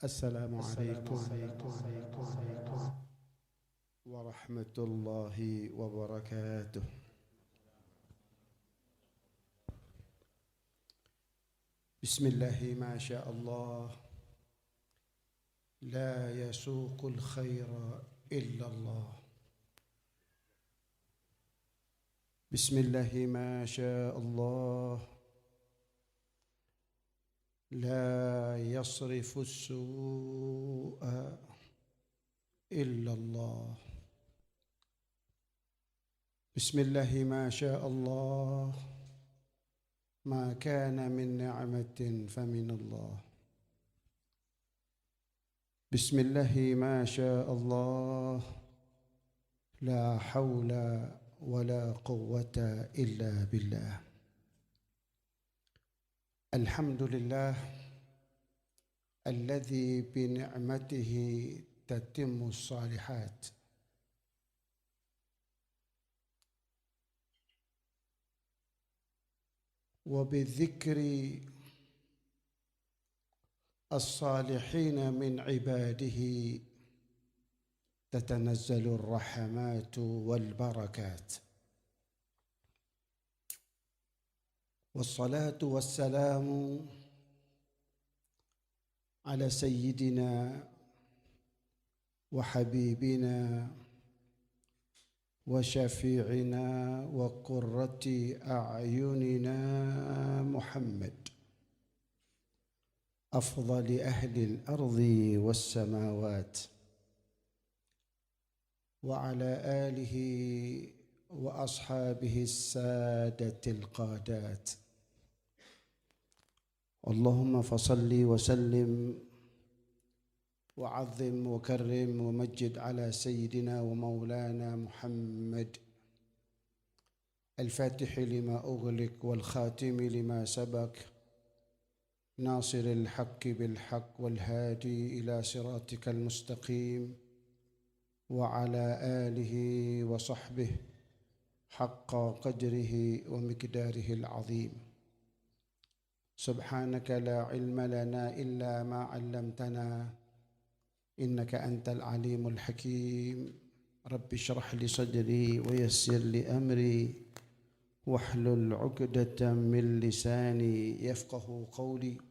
السلام عليكم ورحمة الله وبركاته. بسم الله ما شاء الله لا يسوق الخير إلا الله. بسم الله ما شاء الله لا يصرف السوء إلا الله. بسم الله ما شاء الله ما كان من نعمة فمن الله. بسم الله ما شاء الله لا حول ولا قوة إلا بالله. الحمد لله الذي بنعمته تتم الصالحات. وبالذكر الصالحين من عباده تتنزل الرحمات والبركات. والصلاة والسلام على سيدنا وحبيبنا وشفيعنا وقرة أعيننا محمد أفضل أهل الأرض والسماوات، وعلى آله وأصحابه السادة القادات. اللهم فصل وسلم وعظم وكرم ومجد على سيدنا ومولانا محمد الفاتح لما أغلق والخاتم لما سبق ناصر الحق بالحق والهادي إلى صراطك المستقيم، وعلى آله وصحبه حق قدره ومقداره العظيم. سبحانك لا علم لنا إلا ما علمتنا إنك أنت العليم الحكيم. رب اشرح لي صدري ويسر لي أمري واحلل عقدة من لساني يفقه قولي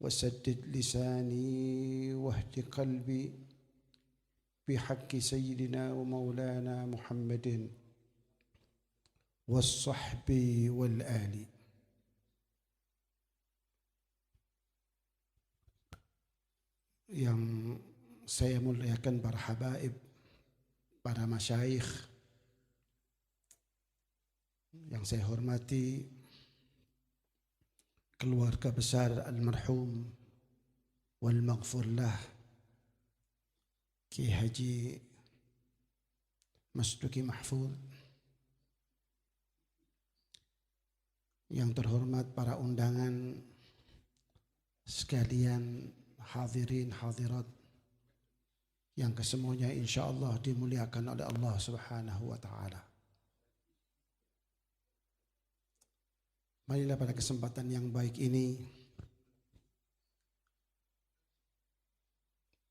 وسدد لساني واهد قلبي بحق سيدنا ومولانا محمد والصحب والآل. Yang saya muliakan para habaib, para masyayikh, yang saya hormati keluarga besar almarhum wal maghfurlah Ki Haji Masduki Mahfud, yang terhormat para undangan sekalian, hadirin hadirat yang kesemuanya insyaallah dimuliakan oleh Allah Subhanahu wa taala. Marilah pada kesempatan yang baik ini,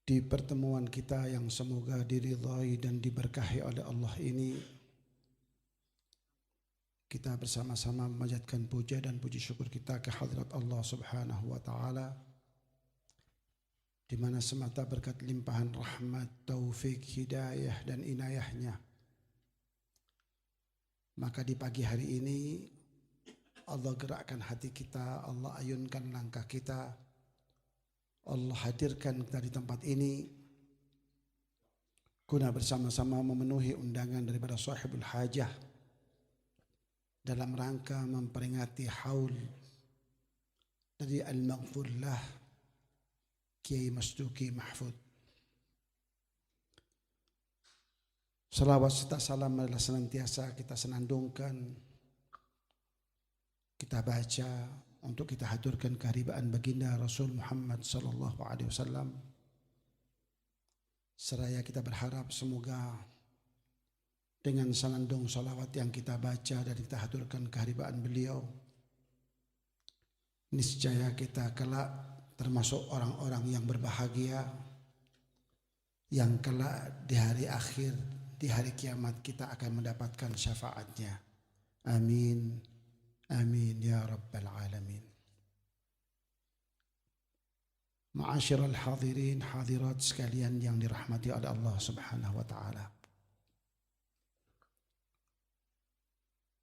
di pertemuan kita yang semoga diridhai dan diberkahi oleh Allah ini, kita bersama-sama memanjatkan puja dan puji syukur kita ke hadirat Allah Subhanahu wa taala, di mana semata berkat limpahan rahmat, taufik, hidayah dan inayahnya, maka di pagi hari ini Allah gerakkan hati kita, Allah ayunkan langkah kita, Allah hadirkan kita di tempat ini guna bersama-sama memenuhi undangan daripada sahibul hajah dalam rangka memperingati haul dari al-maghfurlah Kiai Masduki Mahfud. Salawat serta salam adalah senantiasa kita senandungkan, kita baca untuk kita haturkan keharibaan baginda Rasul Muhammad sallallahu alaihi wasallam. Seraya kita berharap semoga dengan senandung salawat yang kita baca dan kita haturkan keharibaan beliau, niscaya kita kelak termasuk orang-orang yang berbahagia yang kelak di hari akhir, di hari kiamat kita akan mendapatkan syafaatnya. Amin. Amin ya rabbal alamin. Ma'asyiral hadirin hadirat sekalian yang dirahmati oleh Allah Subhanahu wa taala.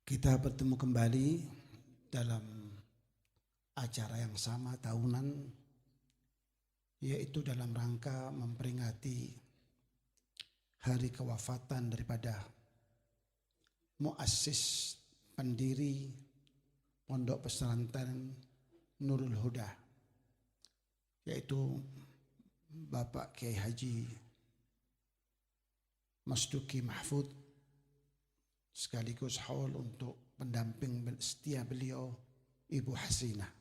Kita bertemu kembali dalam acara yang sama tahunan, yaitu dalam rangka memperingati hari kewafatan daripada muassis pendiri Pondok Pesantren Nurul Huda, yaitu Bapak Kiai Haji Masduki Mahfud, sekaligus haul untuk pendamping setia beliau Ibu Hasinah.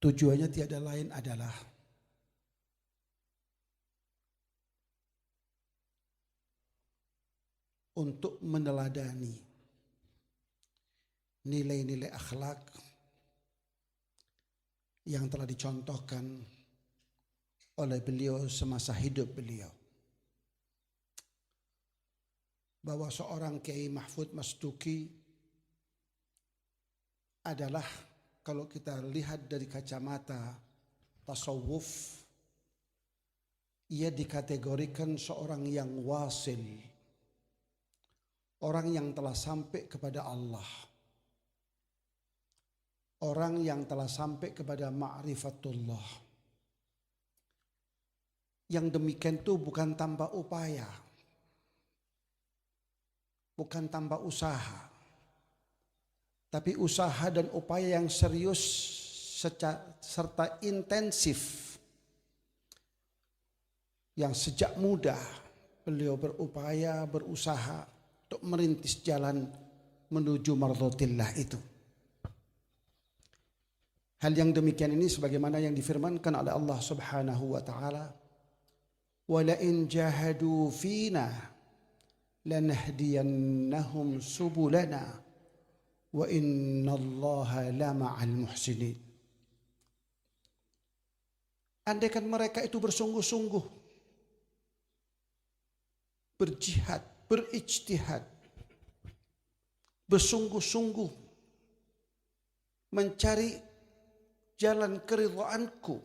Tujuannya tiada lain adalah untuk meneladani nilai-nilai akhlak yang telah dicontohkan oleh beliau semasa hidup beliau. Bahwa seorang Kiai Mahfud Masduki adalah, kalau kita lihat dari kacamata tasawuf, ia dikategorikan seorang yang wasil, orang yang telah sampai kepada Allah, orang yang telah sampai kepada ma'rifatullah. Yang demikian itu bukan tanpa upaya, bukan tanpa usaha, tapi usaha dan upaya yang serius serta intensif, yang sejak muda beliau berupaya, berusaha untuk merintis jalan menuju mardhatillah itu. Hal yang demikian ini sebagaimana yang difirmankan oleh Allah Subhanahu wa taala, "Wa la in jahadu fina lanahdiyannahum subulana wa innallaha lama'al muhsinin." Andaikan mereka itu bersungguh-sungguh, berjihad, berijtihad, bersungguh-sungguh mencari jalan keridhaanku,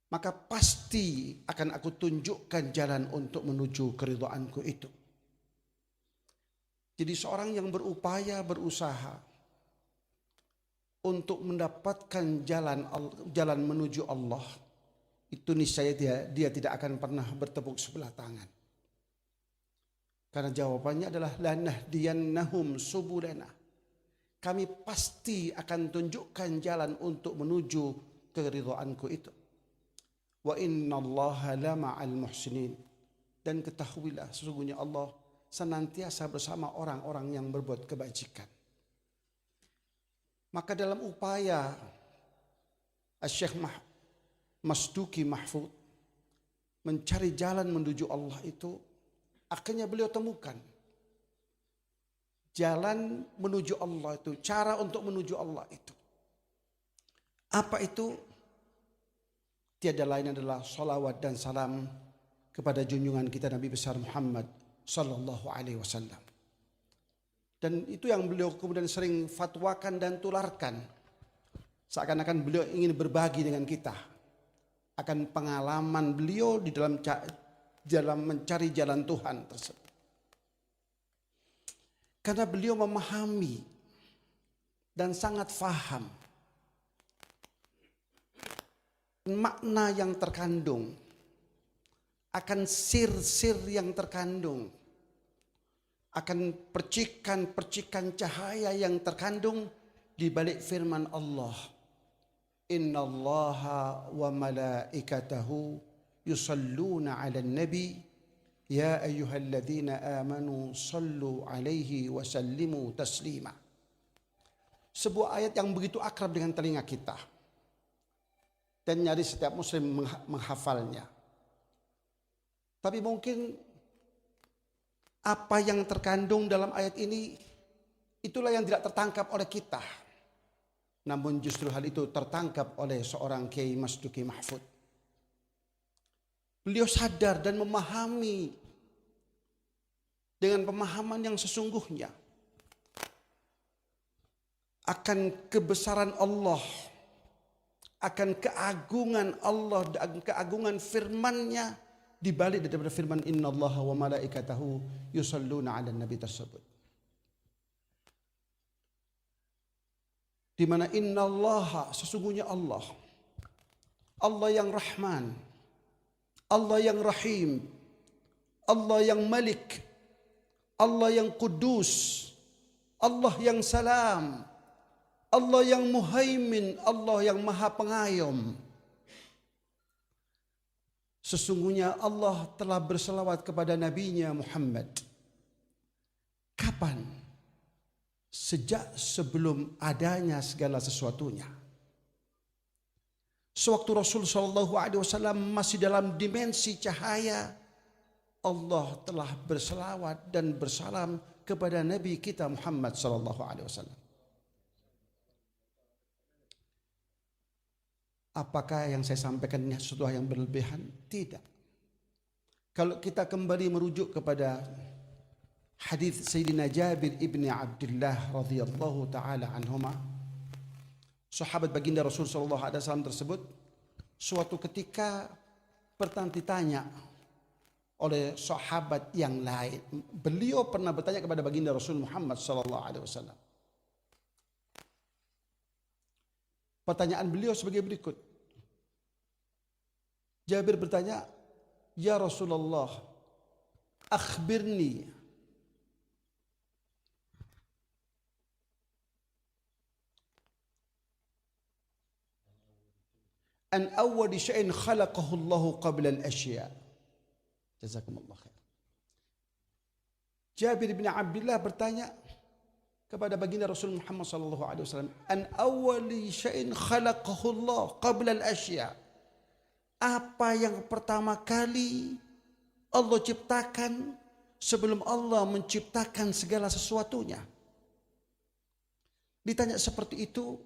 maka pasti akan aku tunjukkan jalan untuk menuju keridhaanku itu. Jadi seorang yang berupaya, berusaha untuk mendapatkan jalan menuju Allah, itu niscaya dia tidak akan pernah bertepuk sebelah tangan. Karena jawabannya adalah lanahdiyannahum subulana. Kami pasti akan tunjukkan jalan untuk menuju keridhaanku itu. Wa innallaha lama'al muhsinin. Dan ketahuilah sesungguhnya Allah senantiasa bersama orang-orang yang berbuat kebajikan. Maka dalam upaya Syekh Masduki Mahfud mencari jalan menuju Allah itu, akhirnya beliau temukan jalan menuju Allah itu, cara untuk menuju Allah itu. Apa itu? Tiada lain adalah salawat dan salam kepada junjungan kita Nabi besar Muhammad sallallahu alaihi wasallam. Dan itu yang beliau kemudian sering fatwakan dan tularkan. Seakan-akan beliau ingin berbagi dengan kita akan pengalaman beliau di dalam mencari jalan Tuhan tersebut. Karena beliau memahami dan sangat faham makna yang terkandung, akan sir-sir yang terkandung, akan percikan-percikan cahaya yang terkandung di balik firman Allah. Innallaha wa malaikatahu yusalluna 'alan nabi ya ayyuhalladzina amanu sallu 'alaihi wa sallimu taslima. Sebuah ayat yang begitu akrab dengan telinga kita dan nyaris setiap muslim menghafalnya. Tapi mungkin apa yang terkandung dalam ayat ini itulah yang tidak tertangkap oleh kita. Namun justru hal itu tertangkap oleh seorang Kiai Masduki Mahfud. Beliau sadar dan memahami dengan pemahaman yang sesungguhnya akan kebesaran Allah, akan keagungan Allah dan keagungan firman-Nya di balik daripada firman innallaha wa malaikatahu yusalluna 'alan nabi tersebut. Di mana innallaha, sesungguhnya Allah, Allah yang Rahman, Allah yang Rahim, Allah yang Malik, Allah yang Kudus, Allah yang Salam, Allah yang Muhaimin, Allah yang Maha Pengayom. Sesungguhnya Allah telah berselawat kepada Nabi-Nya Muhammad. Kapan? Sejak sebelum adanya segala sesuatunya. Sewaktu Rasul SAW masih dalam dimensi cahaya, Allah telah berselawat dan bersalam kepada Nabi kita Muhammad SAW. Apakah yang saya sampaikan ini sesuatu yang berlebihan? Tidak. Kalau kita kembali merujuk kepada hadis Sayyidina Jabir ibni Abdullah radhiyallahu taala anhuma, sahabat baginda Rasul sallallahu alaihi wasallam tersebut, suatu ketika pernah ditanya oleh sahabat yang lain. Beliau pernah bertanya kepada baginda Rasul Muhammad sallallahu alaihi wasallam. Pertanyaan beliau sebagai berikut. Jabir bertanya, "Ya Rasulullah, akhbirni an awwal syai'in khalaqahu Allah qabla al-asya." Jazakumullah khair. Jabir bin Abdullah bertanya kepada baginda Rasul Muhammad sallallahu alaihi wasallam, "An awwali syai'in khalaqahu Allah qabla al-asya." Apa yang pertama kali Allah ciptakan sebelum Allah menciptakan segala sesuatunya? Ditanya seperti itu,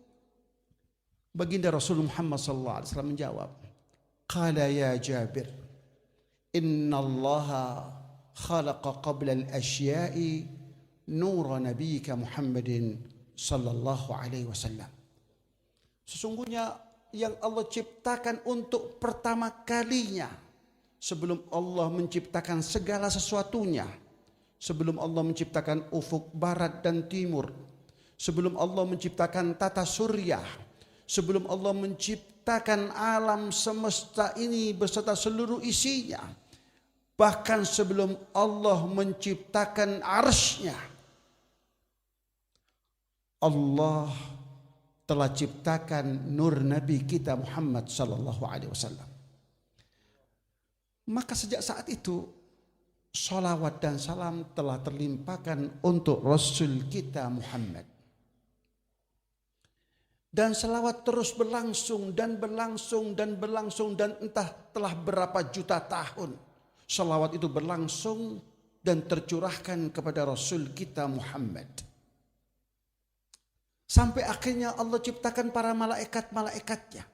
baginda Rasul Muhammad sallallahu alaihi wasallam menjawab, "Qala ya Jabir, innallaha khalaqa qabla al-asya'i nur nabiyika Muhammadin sallallahu alaihi wasallam." Sesungguhnya yang Allah ciptakan untuk pertama kalinya sebelum Allah menciptakan segala sesuatunya, sebelum Allah menciptakan ufuk barat dan timur, sebelum Allah menciptakan tata surya, sebelum Allah menciptakan alam semesta ini beserta seluruh isinya, bahkan sebelum Allah menciptakan arsy-Nya, Allah telah ciptakan nur Nabi kita Muhammad sallallahu alaihi wasallam. Maka sejak saat itu salawat dan salam telah terlimpahkan untuk Rasul kita Muhammad. Dan salawat terus berlangsung dan berlangsung dan berlangsung, dan entah telah berapa juta tahun salawat itu berlangsung dan tercurahkan kepada Rasul kita Muhammad. Sampai akhirnya Allah ciptakan para malaikat-malaikatnya.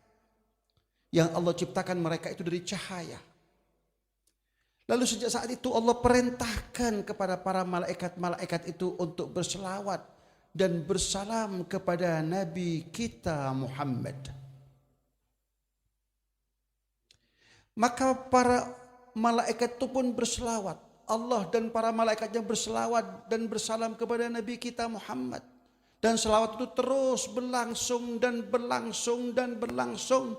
Yang Allah ciptakan mereka itu dari cahaya. Lalu sejak saat itu Allah perintahkan kepada para malaikat-malaikat itu untuk berselawat dan bersalam kepada Nabi kita Muhammad. Maka para malaikat itu pun berselawat. Allah dan para malaikatnya berselawat dan bersalam kepada Nabi kita Muhammad. Dan selawat itu terus berlangsung dan berlangsung dan berlangsung.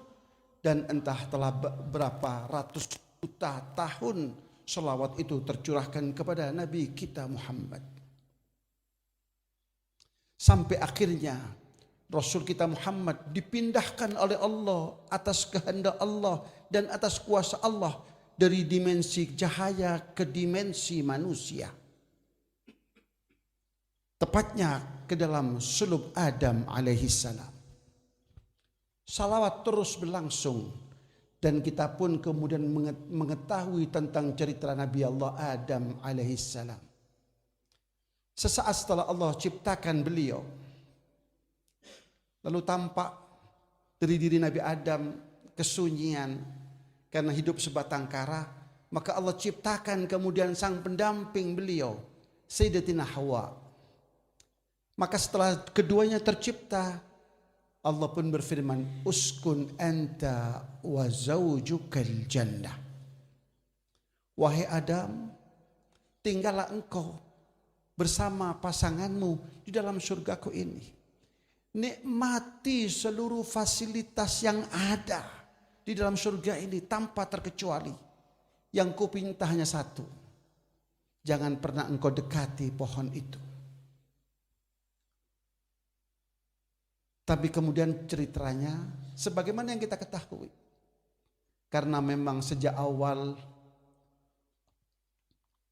Dan entah telah berapa ratus juta tahun selawat itu tercurahkan kepada Nabi kita Muhammad. Sampai akhirnya Rasul kita Muhammad dipindahkan oleh Allah atas kehendak Allah dan atas kuasa Allah dari dimensi cahaya ke dimensi manusia. Tepatnya ke dalam sulub Adam alaihissalam. Salawat terus berlangsung dan kita pun kemudian mengetahui tentang cerita Nabi Allah Adam alaihissalam. Sesaat setelah Allah ciptakan beliau, Lalu tampak dari diri Nabi Adam kesunyian karena hidup sebatang kara. Maka Allah ciptakan kemudian sang pendamping beliau, Sayyidatina Hawa. Maka setelah keduanya tercipta, Allah pun berfirman, uskun anta wa zawjukal jannah. Wahai Adam, tinggallah engkau bersama pasanganmu di dalam surgaku ini. Nikmati seluruh fasilitas yang ada di dalam surga ini tanpa terkecuali. Yang kupinta hanya satu, jangan pernah engkau dekati pohon itu. Tapi kemudian ceritanya sebagaimana yang kita ketahui. Karena memang sejak awal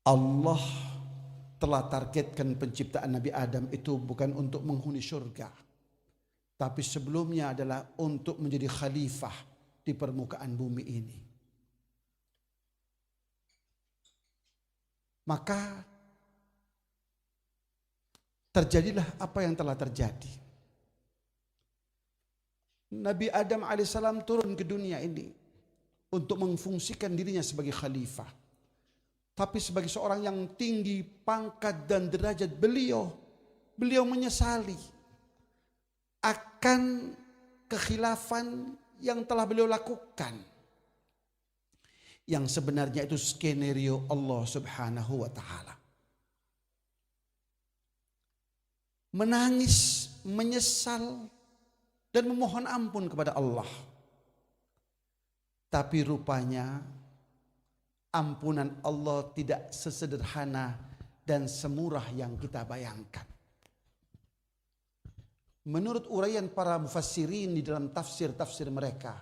Allah telah targetkan penciptaan Nabi Adam itu bukan untuk menghuni surga. Tapi sebelumnya adalah untuk menjadi khalifah di permukaan bumi ini. Maka terjadilah apa yang telah terjadi. Nabi Adam alaihissalam turun ke dunia ini untuk memfungsikan dirinya sebagai khalifah. Tapi sebagai seorang yang tinggi pangkat dan derajat beliau menyesali akan kekhilafan yang telah beliau lakukan. Yang sebenarnya itu skenario Allah Subhanahu wa taala. Menangis, menyesal dan memohon ampun kepada Allah. Tapi rupanya ampunan Allah tidak sesederhana dan semurah yang kita bayangkan. Menurut uraian para mufassirin di dalam tafsir-tafsir mereka,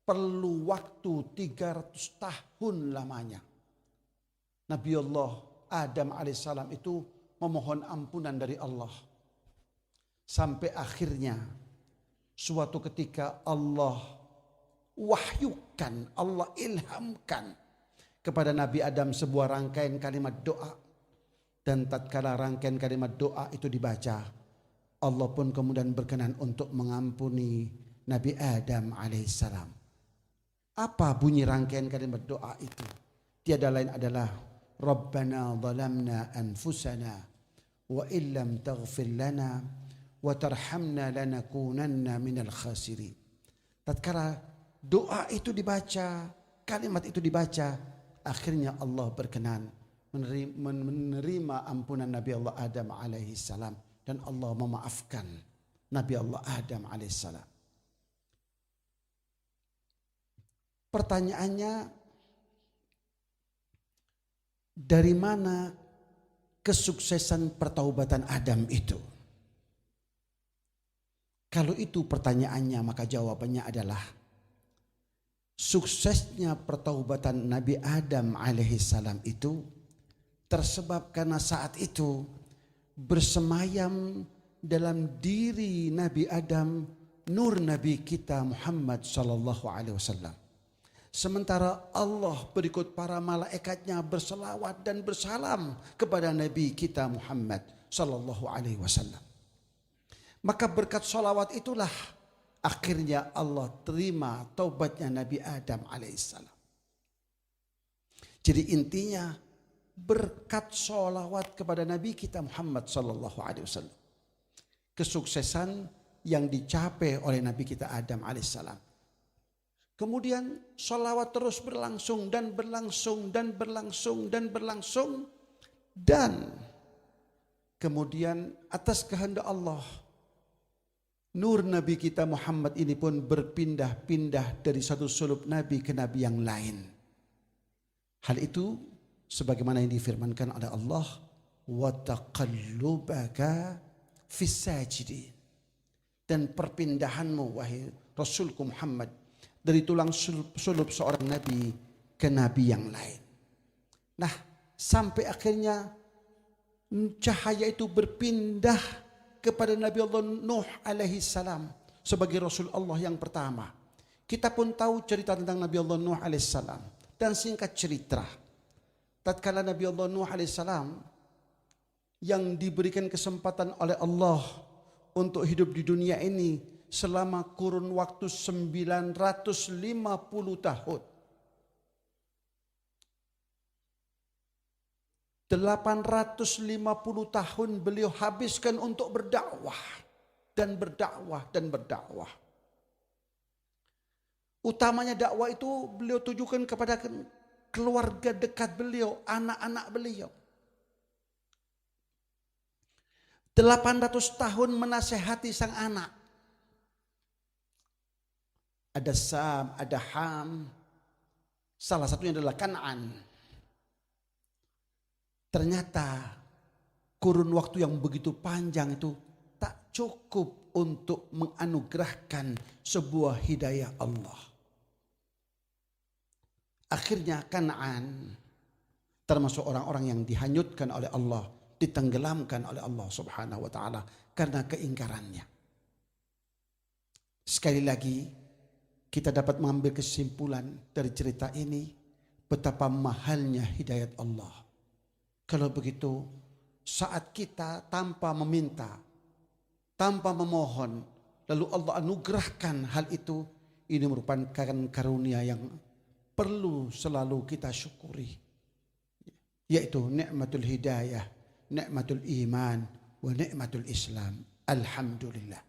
perlu waktu 300 tahun lamanya. Nabi Allah Adam alaihissalam itu memohon ampunan dari Allah. Sampai akhirnya suatu ketika Allah wahyukan, Allah ilhamkan kepada Nabi Adam sebuah rangkaian kalimat doa. Dan tatkala rangkaian kalimat doa itu dibaca, Allah pun kemudian berkenan untuk mengampuni Nabi Adam alaihissalam. Apa bunyi rangkaian kalimat doa itu? Tiada lain adalah Rabbana zalamna anfusana wa illam taghfir lana wa tarhamna lanakunanna minal khasirin. Tatkala doa itu dibaca, kalimat itu dibaca, akhirnya Allah berkenan menerima ampunan Nabi Allah Adam alaihissalam dan Allah memaafkan Nabi Allah Adam alaihissalam. Pertanyaannya, dari mana kesuksesan pertaubatan Adam itu? Kalau itu pertanyaannya, maka jawabannya adalah suksesnya pertaubatan Nabi Adam alaihissalam itu tersebab karena saat itu bersemayam dalam diri Nabi Adam nur Nabi kita Muhammad sallallahu alaihi wasallam. Sementara Allah berikut para malaikatnya berselawat dan bersalam kepada Nabi kita Muhammad sallallahu alaihi wasallam. Maka berkat salawat itulah akhirnya Allah terima taubatnya Nabi Adam alaihissalam. Jadi intinya berkat salawat kepada Nabi kita Muhammad sallallahu alaihi wasallam, kesuksesan yang dicapai oleh Nabi kita Adam alaihissalam. Kemudian salawat terus berlangsung dan berlangsung dan berlangsung dan berlangsung, dan kemudian atas kehendak Allah nur Nabi kita Muhammad ini pun berpindah-pindah dari satu sulub Nabi ke Nabi yang lain. Hal itu sebagaimana yang difirmankan oleh Allah, wa taqallubaka fis sajidin, dan perpindahanmu wahai Rasulku Muhammad dari tulang sulub seorang Nabi ke Nabi yang lain. Nah, sampai akhirnya cahaya itu berpindah kepada Nabi Allah Nuh alaihi salam sebagai Rasul Allah yang pertama. Kita pun tahu cerita tentang Nabi Allah Nuh alaihi salam. Dan singkat cerita, tatkala Nabi Allah Nuh alaihi salam yang diberikan kesempatan oleh Allah untuk hidup di dunia ini selama kurun waktu 950 tahun. 850 tahun beliau habiskan untuk berdakwah dan berdakwah dan berdakwah. Utamanya dakwah itu beliau tujukan kepada keluarga dekat beliau, anak-anak beliau. 800 tahun menasehati sang anak. Ada Sam, ada Ham, salah satunya adalah Kan'an. Ternyata kurun waktu yang begitu panjang itu tak cukup untuk menganugerahkan sebuah hidayah Allah. Akhirnya Kan'an termasuk orang-orang yang dihanyutkan oleh Allah, ditenggelamkan oleh Allah Subhanahu wa taala karena keingkarannya. Sekali lagi kita dapat mengambil kesimpulan dari cerita ini betapa mahalnya hidayat Allah. Kalau begitu, saat kita tanpa meminta, tanpa memohon, lalu Allah anugerahkan hal itu, ini merupakan karunia yang perlu selalu kita syukuri, yaitu nikmatul hidayah, nikmatul iman, wa nikmatul Islam. Alhamdulillah.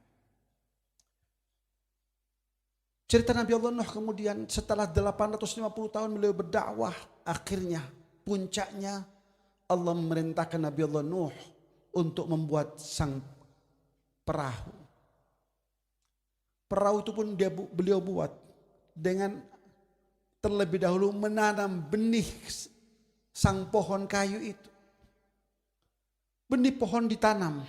Cerita Nabi Allah Nuh kemudian setelah 850 tahun beliau berdakwah, akhirnya puncaknya Allah memerintahkan Nabi Allah Nuh untuk membuat sang perahu. Perahu itu pun beliau buat dengan terlebih dahulu menanam benih sang pohon kayu itu. Benih pohon ditanam,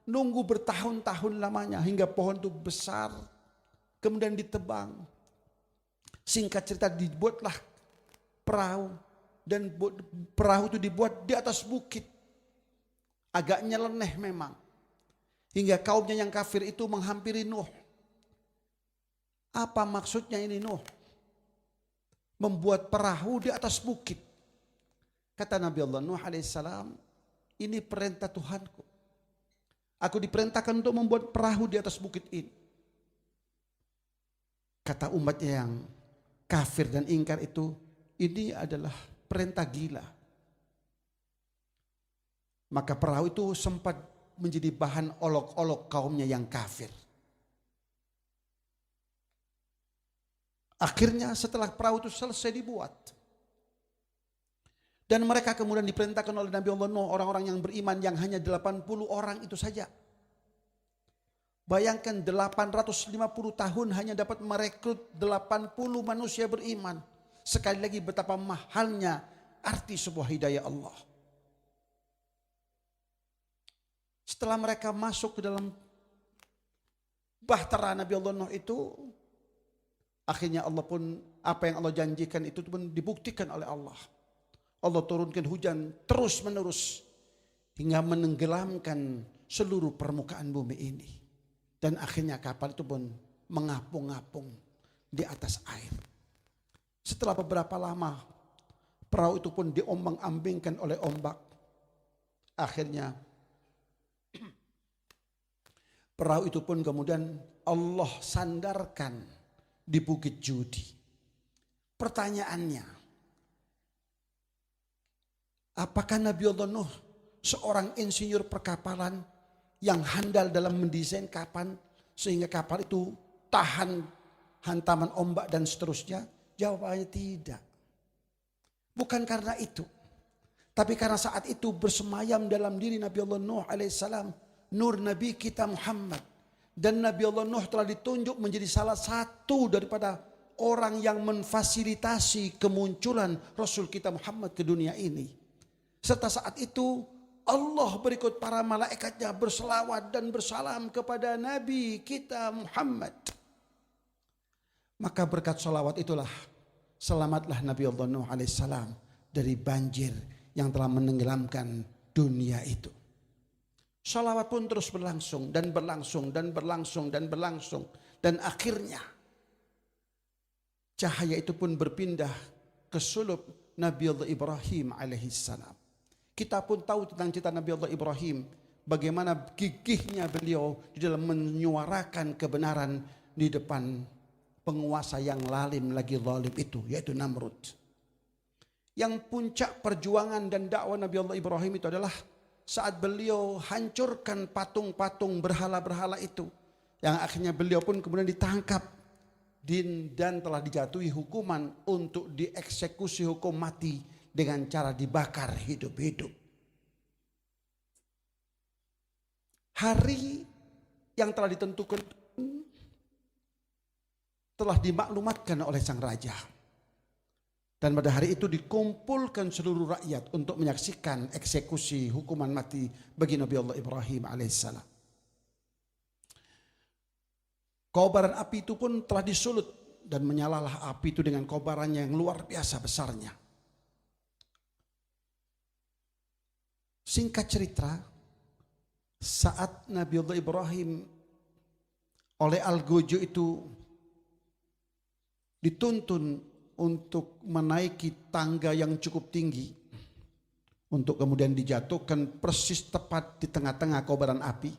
nunggu bertahun-tahun lamanya hingga pohon itu besar, kemudian ditebang. Singkat cerita dibuatlah perahu, dan perahu itu dibuat di atas bukit. Agak nyeleneh memang. Hingga kaumnya yang kafir itu menghampiri Nuh. Apa maksudnya ini Nuh? Membuat perahu di atas bukit. Kata Nabi Allah Nuh alaihissalam, ini perintah Tuhanku. Aku diperintahkan untuk membuat perahu di atas bukit ini. Kata umatnya yang kafir dan ingkar itu, ini adalah perintah gila. Maka perahu itu sempat menjadi bahan olok-olok kaumnya yang kafir. Akhirnya setelah perahu itu selesai dibuat, dan mereka kemudian diperintahkan oleh Nabi Allah Nuh, orang-orang yang beriman yang hanya 80 orang itu saja. Bayangkan 850 tahun hanya dapat merekrut 80 manusia beriman. Sekali lagi betapa mahalnya arti sebuah hidayah Allah. Setelah mereka masuk ke dalam bahtera Nabi Allah Nuh itu, akhirnya Allah pun, apa yang Allah janjikan itu pun dibuktikan oleh Allah. Allah turunkan hujan terus menerus hingga menenggelamkan seluruh permukaan bumi ini. Dan akhirnya kapal itu pun mengapung-apung di atas air. Setelah beberapa lama, perahu itu pun diombang-ambingkan oleh ombak. Akhirnya perahu itu pun kemudian Allah sandarkan di Bukit Judi. Pertanyaannya, apakah Nabi Allah Nuh seorang insinyur perkapalan yang handal dalam mendesain kapal sehingga kapal itu tahan hantaman ombak dan seterusnya? Jawabannya tidak. Bukan karena itu. Tapi karena saat itu bersemayam dalam diri Nabi Allah Nuh alaihissalam nur Nabi kita Muhammad. Dan Nabi Allah Nuh telah ditunjuk menjadi salah satu daripada orang yang memfasilitasi kemunculan Rasul kita Muhammad ke dunia ini. Serta saat itu Allah berikut para malaikatnya berselawat dan bersalam kepada Nabi kita Muhammad. Maka berkat salawat itulah selamatlah Nabi Allah Nuh alaihissalam dari banjir yang telah menenggelamkan dunia itu. Salawat pun terus berlangsung dan berlangsung dan berlangsung dan berlangsung. Dan akhirnya cahaya itu pun berpindah ke sulub Nabi Allah Ibrahim alaihissalam. Kita pun tahu tentang cerita Nabi Allah Ibrahim bagaimana gigihnya beliau di dalam menyuarakan kebenaran di depan penguasa yang lalim lagi zalim itu, yaitu Namrud. Yang puncak perjuangan dan dakwah Nabi Allah Ibrahim itu adalah saat beliau hancurkan patung-patung berhala-berhala itu, yang akhirnya beliau pun kemudian ditangkap dan telah dijatuhi hukuman untuk dieksekusi hukum mati dengan cara dibakar hidup-hidup. Hari yang telah ditentukan telah dimaklumatkan oleh sang raja. Dan pada hari itu dikumpulkan seluruh rakyat untuk menyaksikan eksekusi hukuman mati bagi Nabi Allah Ibrahim alaihissalam. Kobaran api itu pun telah disulut dan menyalalah api itu dengan kobarannya yang luar biasa besarnya. Singkat cerita, saat Nabi Allah Ibrahim oleh Algojo itu dituntun untuk menaiki tangga yang cukup tinggi untuk kemudian dijatuhkan persis tepat di tengah-tengah kobaran api.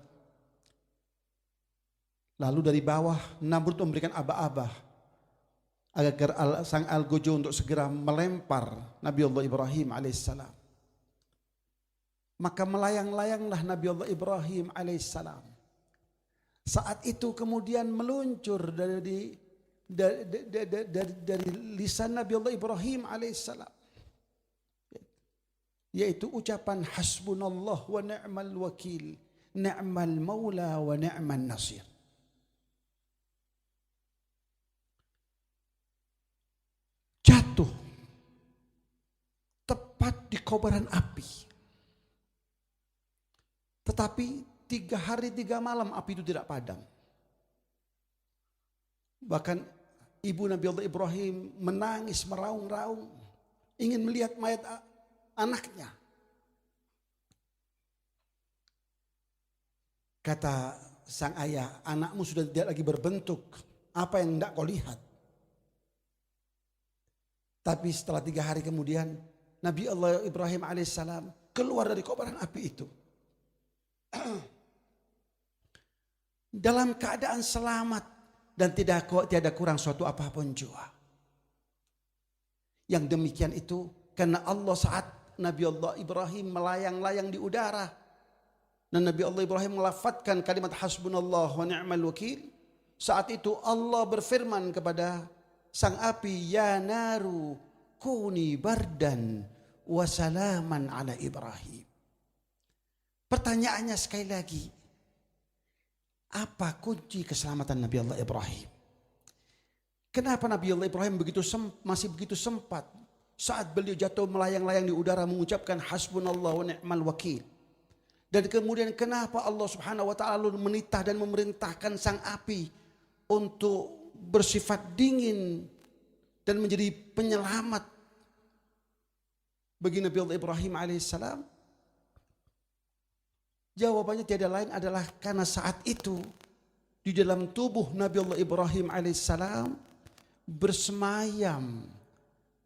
Lalu dari bawah Namrud memberikan aba-aba agar sang Algojo untuk segera melempar Nabi Allah Ibrahim alaihissalam. Maka melayang-layanglah Nabi Allah Ibrahim alaihissalam. Saat itu kemudian meluncur dari lisan Nabi Allah Ibrahim alaihissalam, yaitu ucapan hasbunallah wa ni'mal wakil, ni'mal maula wa ni'man nasir. Jatuh tepat di kobaran api. Tetapi 3 hari 3 malam api itu tidak padam. Bahkan ibu Nabi Allah Ibrahim menangis meraung-raung, ingin melihat mayat anaknya. Kata sang ayah, anakmu sudah tidak lagi berbentuk, apa yang hendak kau lihat? Tapi setelah 3 hari kemudian Nabi Allah Ibrahim alaihissalam keluar dari kobaran api itu dalam keadaan selamat dan tiada kurang suatu apapun jua. Yang demikian itu karena Allah saat Nabi Allah Ibrahim melayang-layang di udara dan Nabi Allah Ibrahim melafadzkan kalimat hasbunallah wa ni'mal wakil, saat itu Allah berfirman kepada sang api, ya naru kuni bardan wa salaman ala Ibrahim. Pertanyaannya sekali lagi, apa kunci keselamatan Nabi Allah Ibrahim? Kenapa Nabi Allah Ibrahim masih begitu sempat saat beliau jatuh melayang-layang di udara mengucapkan hasbunallah wa ni'mal wakil? Dan kemudian kenapa Allah Subhanahu wa taala menitah dan memerintahkan sang api untuk bersifat dingin dan menjadi penyelamat bagi Nabi Allah Ibrahim alaihissalam? Jawabannya tiada lain adalah karena saat itu di dalam tubuh Nabi Allah Ibrahim alaihissalam bersemayam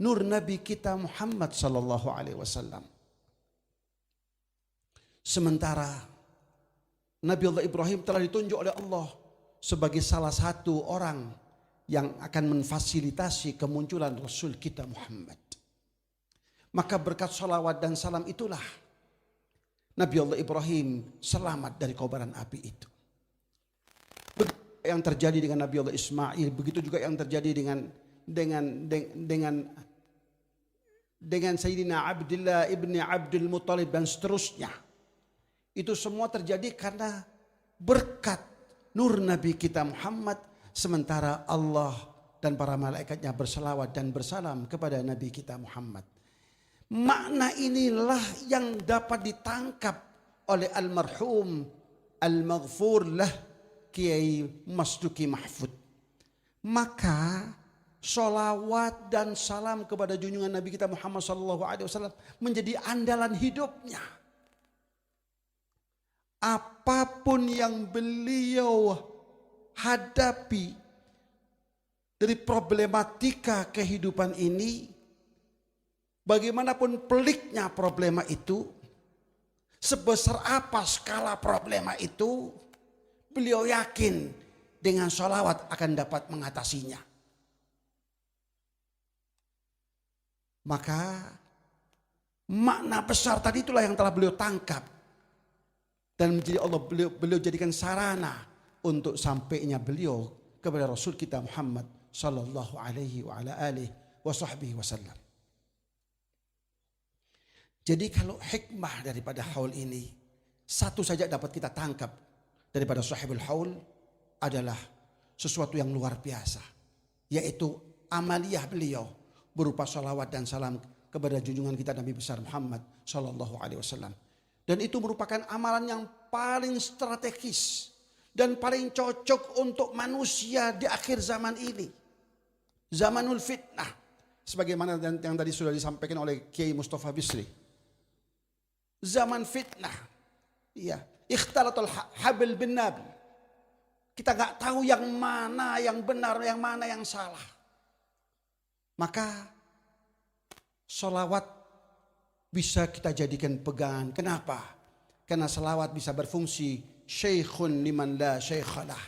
nur Nabi kita Muhammad sallallahu alaihi wasallam. Sementara Nabi Allah Ibrahim telah ditunjuk oleh Allah sebagai salah satu orang yang akan memfasilitasi kemunculan Rasul kita Muhammad. Maka berkat salawat dan salam itulah Nabi Allah Ibrahim selamat dari kobaran api itu. Begitu yang terjadi dengan Nabi Allah Ismail, begitu juga yang terjadi dengan Sayyidina Abdullah ibni Abdul Muttalib dan seterusnya. Itu semua terjadi karena berkat nur Nabi kita Muhammad, sementara Allah dan para malaikatnya berselawat dan bersalam kepada Nabi kita Muhammad. Makna inilah yang dapat ditangkap oleh almarhum al-maghfur lah Kiai Masduki Mahfud. Maka sholawat dan salam kepada junjungan Nabi kita Muhammad SAW menjadi andalan hidupnya. Apapun yang beliau hadapi dari problematika kehidupan ini, bagaimanapun peliknya problema itu, Sebesar apa skala problema itu, beliau yakin dengan sholawat akan dapat mengatasinya. Maka makna besar tadi itulah yang telah beliau tangkap. Dan menjadi Allah beliau jadikan sarana untuk sampainya beliau kepada Rasul kita Muhammad sallallahu alaihi wa ala alihi wa sahbihi wasallam. Jadi kalau hikmah daripada haul ini, satu saja dapat kita tangkap daripada sahibul haul adalah sesuatu yang luar biasa. Yaitu amaliyah beliau berupa salawat dan salam kepada junjungan kita Nabi besar Muhammad sallallahu alaihi wasallam. Dan itu merupakan amalan yang paling strategis dan paling cocok untuk manusia di akhir zaman ini. Zamanul fitnah. Sebagaimana yang tadi sudah disampaikan oleh Kiai Mustafa Bisri. Zaman fitnah. Iya, ikhtalatul habl bin nabil. Kita nggak tahu yang mana yang benar, yang mana yang salah. Maka sholawat bisa kita jadikan pegangan. Kenapa? Karena sholawat bisa berfungsi syekhun liman la syekhalah.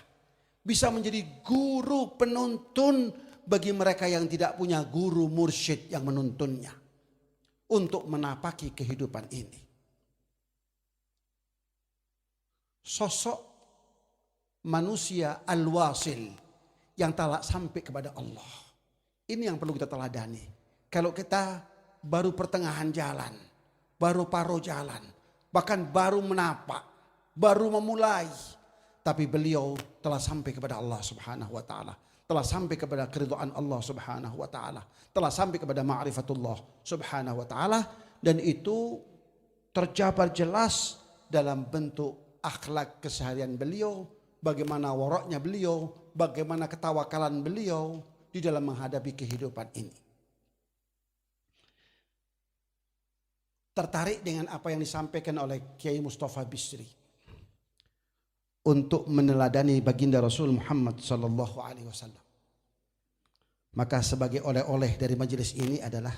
Bisa menjadi guru penuntun bagi mereka yang tidak punya guru mursyid yang menuntunnya. Untuk menapaki kehidupan ini. Sosok manusia al-wasil yang telah sampai kepada Allah. Ini yang perlu kita teladani. Kalau kita baru pertengahan jalan, baru paruh jalan, bahkan baru menapak, baru memulai, tapi beliau telah sampai kepada Allah Subhanahu wa taala, telah sampai kepada keridhaan Allah Subhanahu wa taala, telah sampai kepada ma'rifatullah Subhanahu wa taala, dan itu terjabar jelas dalam bentuk akhlak keseharian beliau, bagaimana waraknya beliau, bagaimana ketawakalan beliau di dalam menghadapi kehidupan ini. Tertarik dengan apa yang disampaikan oleh Kiai Mustafa Bisri untuk meneladani baginda Rasul Muhammad sallallahu alaihi wasallam. Maka sebagai oleh-oleh dari majelis ini adalah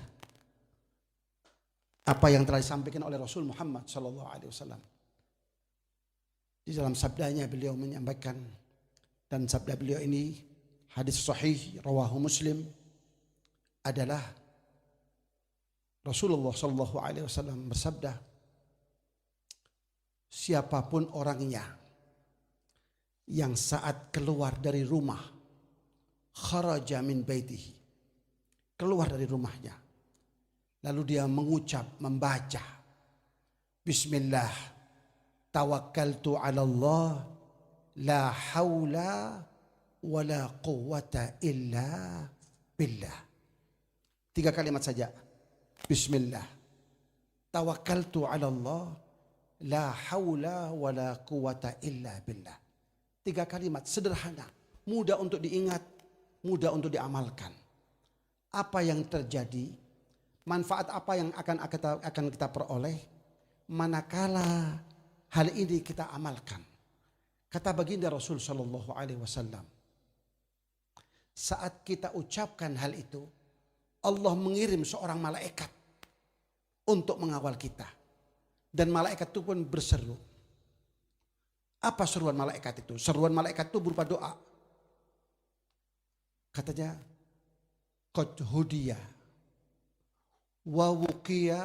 apa yang telah disampaikan oleh Rasul Muhammad sallallahu alaihi wasallam. Di dalam sabdanya beliau menyampaikan, dan sabda beliau ini hadis sahih rawahu Muslim, adalah Rasulullah sallallahu alaihi wasallam bersabda, siapapun orangnya yang saat keluar dari rumah, kharaja min baitihi, keluar dari rumahnya, lalu dia mengucap, membaca bismillah tawakkaltu ala Allah la haula wa la quwwata illa billah. 3 kalimat saja. Bismillah tawakkaltu ala Allah la haula wa la quwwata illa billah. 3 kalimat sederhana, mudah untuk diingat, mudah untuk diamalkan. Apa yang terjadi? Manfaat apa yang akan kita peroleh manakala hal ini kita amalkan? Kata baginda Rasul sallallahu alaihi wasallam, saat kita ucapkan hal itu, Allah mengirim seorang malaikat untuk mengawal kita. Dan malaikat itu pun berseru. Apa seruan malaikat itu? Seruan malaikat itu berupa doa. Katanya, qad hudiya wa wuqiya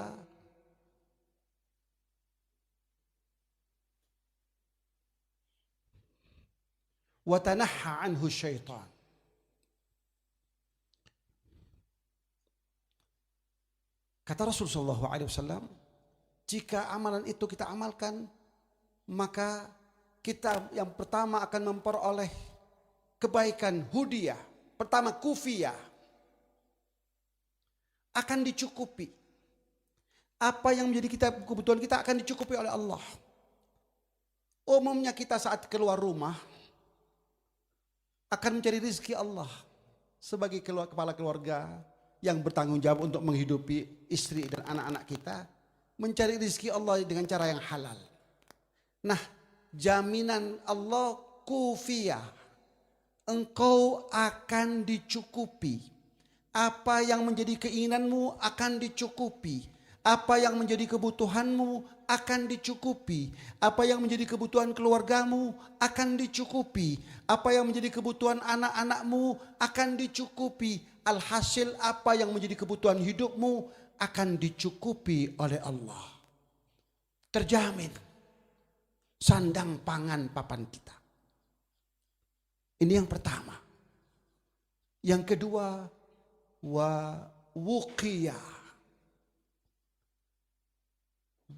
wa tanahha anhu syaitan. Kata Rasul sallallahu alaihi wasallam, jika amalan itu kita amalkan, maka kita yang pertama akan memperoleh kebaikan hudiyah. Pertama kufiyah, akan dicukupi. Apa yang menjadi kebutuhan kita akan dicukupi oleh Allah. Umumnya kita saat keluar rumah akan mencari rezeki Allah sebagai kepala keluarga yang bertanggung jawab untuk menghidupi istri dan anak-anak kita, mencari rezeki Allah dengan cara yang halal. Nah, jaminan Allah kufiyah, engkau akan dicukupi. Apa yang menjadi keinginanmu akan dicukupi. Apa yang menjadi kebutuhanmu akan dicukupi. Apa yang menjadi kebutuhan keluargamu akan dicukupi. Apa yang menjadi kebutuhan anak-anakmu akan dicukupi. Alhasil apa yang menjadi kebutuhan hidupmu akan dicukupi oleh Allah. Terjamin. Sandang pangan papan kita. Ini yang pertama. Yang kedua, wa wuqiyah.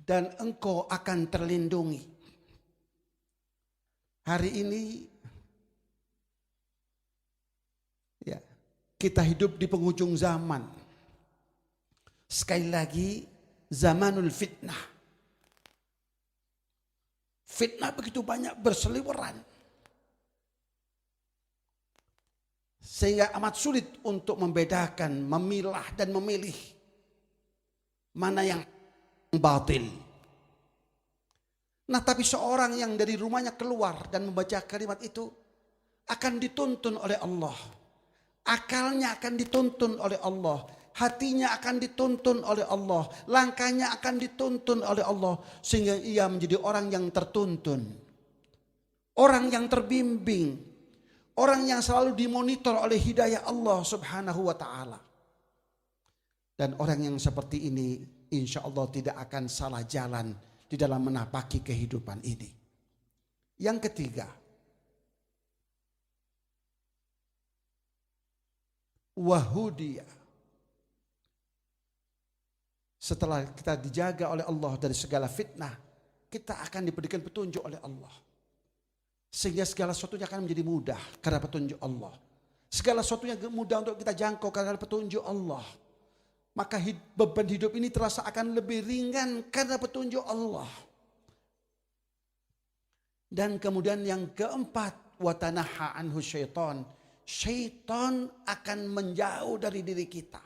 Dan engkau akan terlindungi. Hari ini ya, kita hidup di penghujung zaman. Sekali lagi, zamanul fitnah. Fitnah begitu banyak berseliweran. Sehingga amat sulit untuk membedakan, memilah dan memilih mana yang batil. Nah, tapi seorang yang dari rumahnya keluar dan membaca kalimat itu akan dituntun oleh Allah. Akalnya akan dituntun oleh Allah. Hatinya akan dituntun oleh Allah. Langkahnya akan dituntun oleh Allah. Sehingga ia menjadi orang yang tertuntun. Orang yang terbimbing. Orang yang selalu dimonitor oleh hidayah Allah subhanahu wa ta'ala. Dan orang yang seperti ini insya Allah tidak akan salah jalan di dalam menapaki kehidupan ini. Yang ketiga, wahudiyah. Setelah kita dijaga oleh Allah dari segala fitnah, kita akan diberikan petunjuk oleh Allah. Sehingga segala sesuatunya akan menjadi mudah karena petunjuk Allah. Segala sesuatunya mudah untuk kita jangkau karena petunjuk Allah. Maka beban hidup ini terasa akan lebih ringan karena petunjuk Allah. Dan kemudian yang keempat, watanaha anhu syaitan. Syaitan akan menjauh dari diri kita.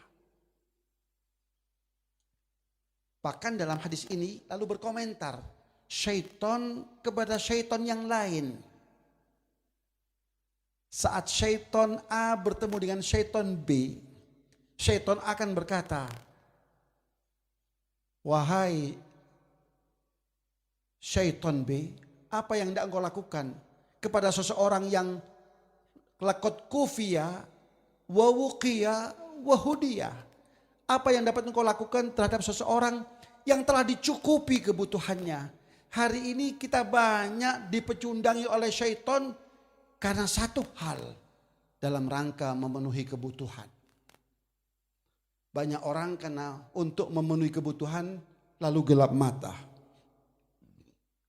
Bahkan dalam hadis ini lalu berkomentar, syaitan kepada syaitan yang lain. Saat syaitan A bertemu dengan syaitan B, syaitan akan berkata, wahai syaitan B, apa yang tidak engkau lakukan kepada seseorang yang lakot kufiya, wawukiya, wahudiya. Apa yang dapat engkau lakukan terhadap seseorang yang telah dicukupi kebutuhannya. Hari ini kita banyak dipecundangi oleh syaitan karena satu hal dalam rangka memenuhi kebutuhan. Banyak orang karena untuk memenuhi kebutuhan lalu gelap mata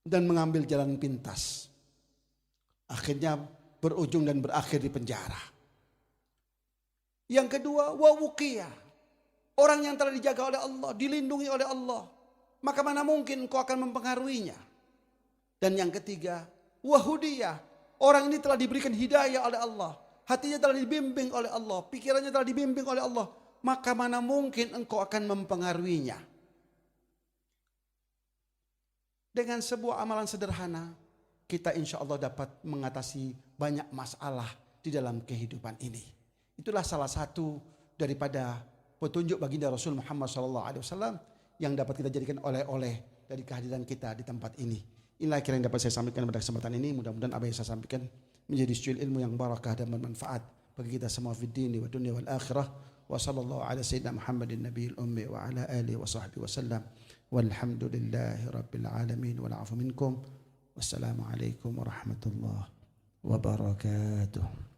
dan mengambil jalan pintas. Akhirnya berujung dan berakhir di penjara. Yang kedua, wawukiyah. Orang yang telah dijaga oleh Allah, dilindungi oleh Allah. Maka mana mungkin kau akan mempengaruhinya. Dan yang ketiga, wahudiyah. Orang ini telah diberikan hidayah oleh Allah. Hatinya telah dibimbing oleh Allah. Pikirannya telah dibimbing oleh Allah. Maka mana mungkin engkau akan mempengaruhinya. Dengan sebuah amalan sederhana, kita insya Allah dapat mengatasi banyak masalah di dalam kehidupan ini. Itulah salah satu daripada petunjuk baginda Rasul Muhammad SAW yang dapat kita jadikan oleh-oleh dari kehadiran kita di tempat ini. Inilah kira yang dapat saya sampaikan pada kesempatan ini. Mudah-mudahan apa yang saya sampaikan menjadi sumber ilmu yang barakah dan bermanfaat bagi kita semua fid dini wa dunya wal akhirah. Wa sallallahu ala sayyidina Muhammadin nabiyil ummi wa ala alihi wa sahbihi wasallam. Walhamdulillahi rabbil alamin wal afu minkum. Wassalamualaikum warahmatullahi wabarakatuh.